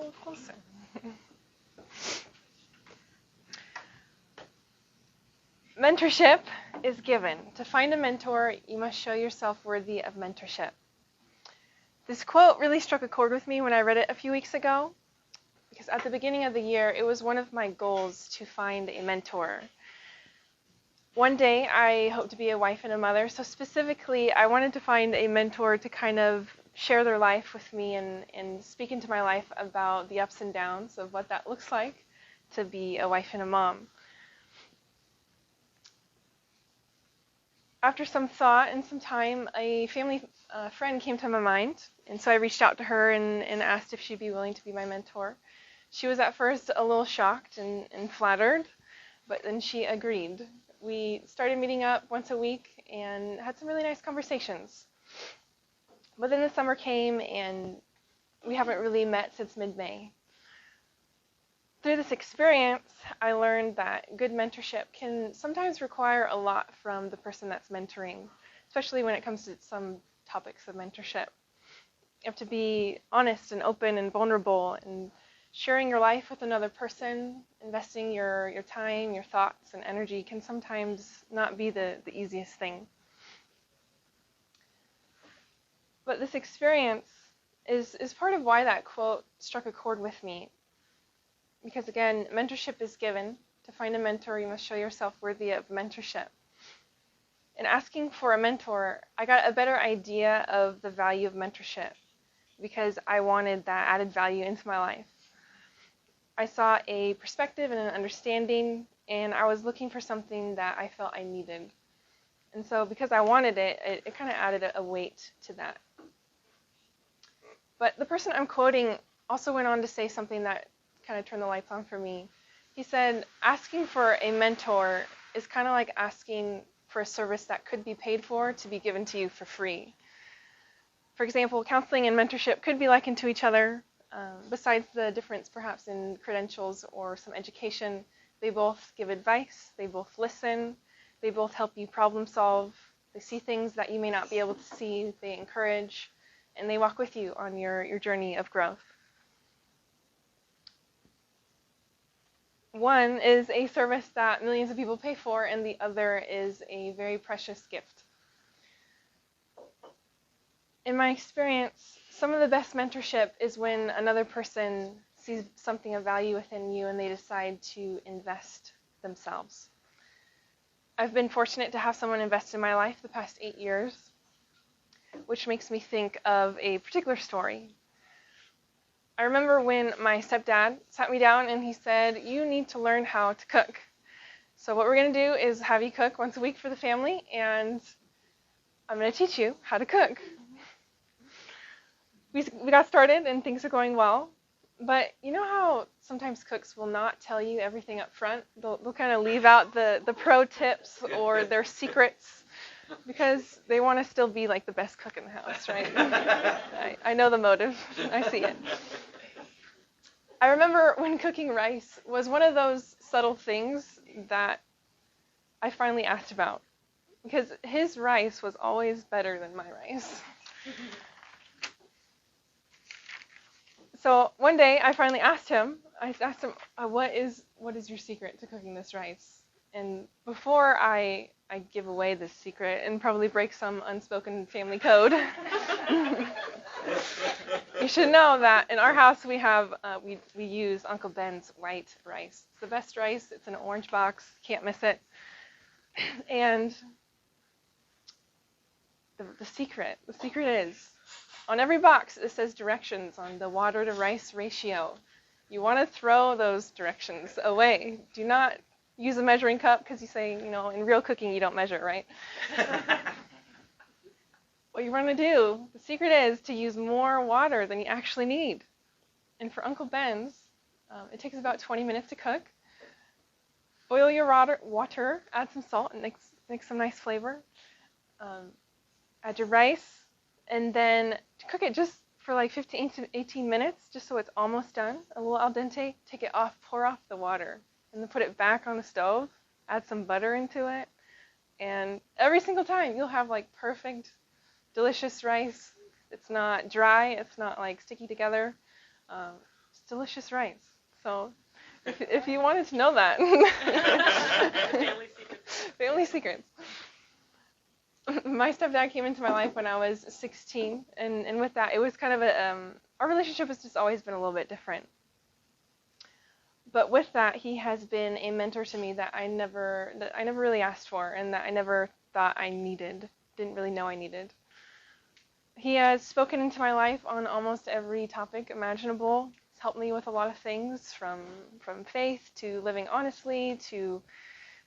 little closer. Mentorship is given. To find a mentor, you must show yourself worthy of mentorship. This quote really struck a chord with me when I read it a few weeks ago, because at the beginning of the year, it was one of my goals to find a mentor. One day, I hope to be a wife and a mother, so specifically, I wanted to find a mentor to kind of share their life with me and speak into my life about the ups and downs of what that looks like to be a wife and a mom. After some thought and some time, a family friend came to my mind, and so I reached out to her and asked if she'd be willing to be my mentor. She was at first a little shocked and flattered, but then she agreed. We started meeting up once a week and had some really nice conversations. But then the summer came, and we haven't really met since mid-May. Through this experience, I learned that good mentorship can sometimes require a lot from the person that's mentoring, especially when it comes to some topics of mentorship. You have to be honest and open and vulnerable, and sharing your life with another person, investing your time, your thoughts, and energy can sometimes not be the easiest thing. But this experience is part of why that quote struck a chord with me. Because again, mentorship is given. To find a mentor, you must show yourself worthy of mentorship. In asking for a mentor, I got a better idea of the value of mentorship because I wanted that added value into my life. I saw a perspective and an understanding, and I was looking for something that I felt I needed. And so because I wanted it, it kind of added a weight to that. But the person I'm quoting also went on to say something that kind of turned the lights on for me. He said, asking for a mentor is kind of like asking for a service that could be paid for to be given to you for free. For example, counseling and mentorship could be likened to each other. Besides the difference perhaps in credentials or some education, they both give advice, they both listen, they both help you problem solve, they see things that you may not be able to see, they encourage, and they walk with you on your journey of growth. One is a service that millions of people pay for, and the other is a very precious gift. In my experience, some of the best mentorship is when another person sees something of value within you and they decide to invest themselves. I've been fortunate to have someone invest in my life the past 8 years, which makes me think of a particular story. I remember when my stepdad sat me down and he said, "You need to learn how to cook. So what we're going to do is have you cook once a week for the family, and I'm going to teach you how to cook." We got started and things are going well, but you know how sometimes cooks will not tell you everything up front? They'll kind of leave out the pro tips or their secrets because they want to still be like the best cook in the house, right? I know the motive. I see it. I remember when cooking rice was one of those subtle things that I finally asked about, because his rice was always better than my rice. So one day I finally asked him, what is your secret to cooking this rice? And before I give away this secret and probably break some unspoken family code, you should know that in our house we have we use Uncle Ben's white rice. It's the best rice. It's in an orange box. Can't miss it. And the secret is, on every box it says directions on the water to rice ratio. You want to throw those directions away. Do not use a measuring cup because you say, in real cooking you don't measure, right? What you want to do, the secret is to use more water than you actually need. And for Uncle Ben's, it takes about 20 minutes to cook. Boil your water, add some salt, and make some nice flavor. Add your rice, and then cook it just for like 15 to 18 minutes, just so it's almost done, a little al dente. Take it off, pour off the water, and then put it back on the stove. Add some butter into it, and every single time you'll have like perfect, delicious rice. It's not dry, it's not like sticky together. delicious rice. So if you wanted to know that. Family secrets. Family secrets. My stepdad came into my life when I was 16, and with that, it was kind of our relationship has just always been a little bit different. But with that, he has been a mentor to me that I never really asked for, and that I never thought I needed, didn't really know I needed. He has spoken into my life on almost every topic imaginable. He's helped me with a lot of things, from faith to living honestly to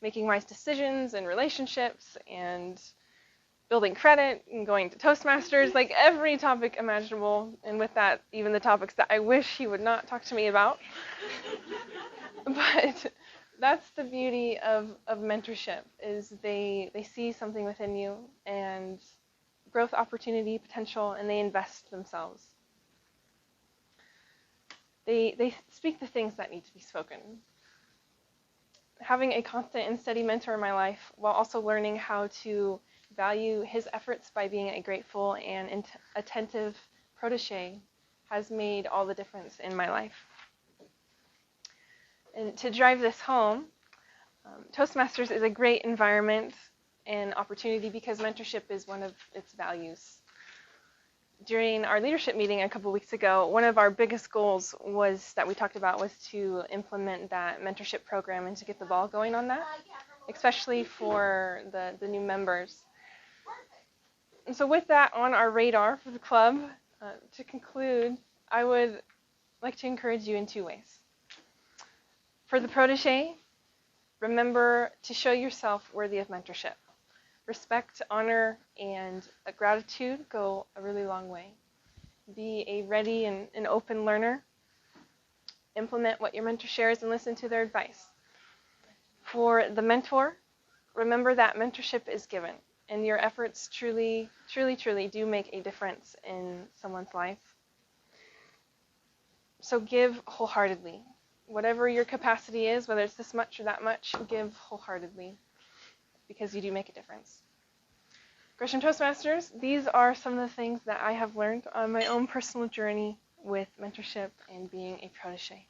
making wise decisions and relationships and building credit and going to Toastmasters, like every topic imaginable. And with that, even the topics that I wish he would not talk to me about. But that's the beauty of mentorship, is they see something within you and growth opportunity, potential, and they invest themselves. They speak the things that need to be spoken. Having a constant and steady mentor in my life, while also learning how to value his efforts by being a grateful and attentive protege, has made all the difference in my life. And to drive this home, Toastmasters is a great environment and opportunity because mentorship is one of its values. During our leadership meeting a couple weeks ago, one of our biggest goals that we talked about was to implement that mentorship program and to get the ball going on that, especially for the new members. And so with that on our radar for the club, to conclude, I would like to encourage you in two ways. For the protege, remember to show yourself worthy of mentorship. Respect, honor, and gratitude go a really long way. Be a ready and open learner. Implement what your mentor shares and listen to their advice. For the mentor, remember that mentorship is given, and your efforts truly do make a difference in someone's life. So give wholeheartedly. Whatever your capacity is, whether it's this much or that much, give wholeheartedly, because you do make a difference. Gresham Toastmasters, these are some of the things that I have learned on my own personal journey with mentorship and being a protege.